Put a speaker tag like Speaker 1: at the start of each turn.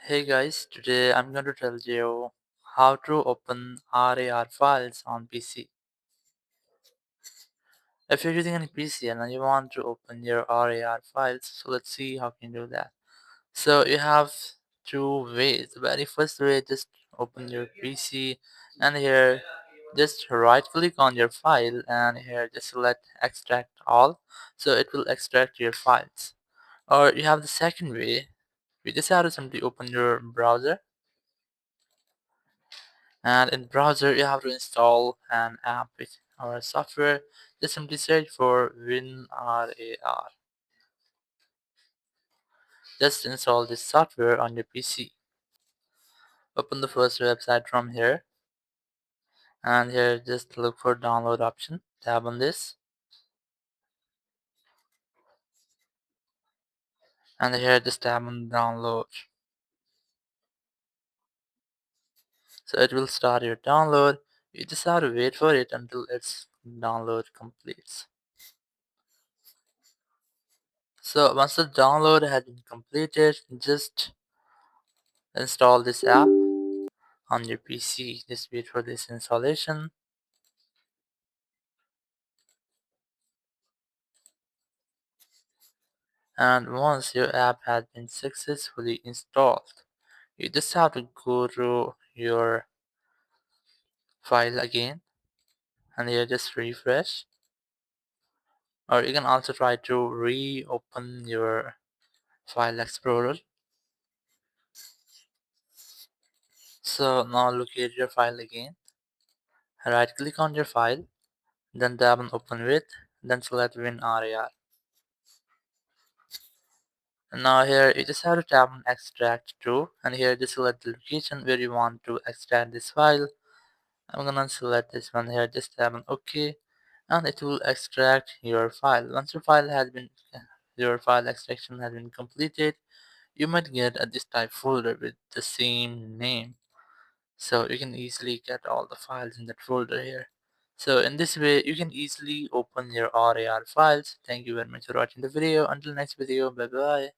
Speaker 1: Hey guys, today I'm going to tell you how to open RAR files on PC. If you're using any PC and you want to open your RAR files, so let's see how can you do that. So you have two ways. The very first way, just open your PC and here just right click on your file and here just select extract all, so it will extract your files. Or you have the second way, you just have to simply open your browser, and in browser you have to install an app or a software. Just simply search for WinRAR. Just install this software on your PC. Open the first website from here, and here just look for download option, tap on this, and here just tap on download. So it will start your download. You just have to wait for it until its download completes. So once the download has been completed, just install this app on your PC. Just wait for this installation. And once your app has been successfully installed, you just have to go to your file again and here just refresh. Or you can also try to reopen your file explorer. So now locate your file again. Right click on your file, then tap on open with, then select WinRAR. And now here you just have to tap on extract to, and here just select the location where you want to extract this file. I'm gonna select this one here, just tap on OK, and it will extract your file. Once your file extraction has been completed, you might get a this type folder with the same name. So you can easily get all the files in that folder here. So in this way, you can easily open your RAR files. Thank you very much for watching the video. Until next video, bye bye.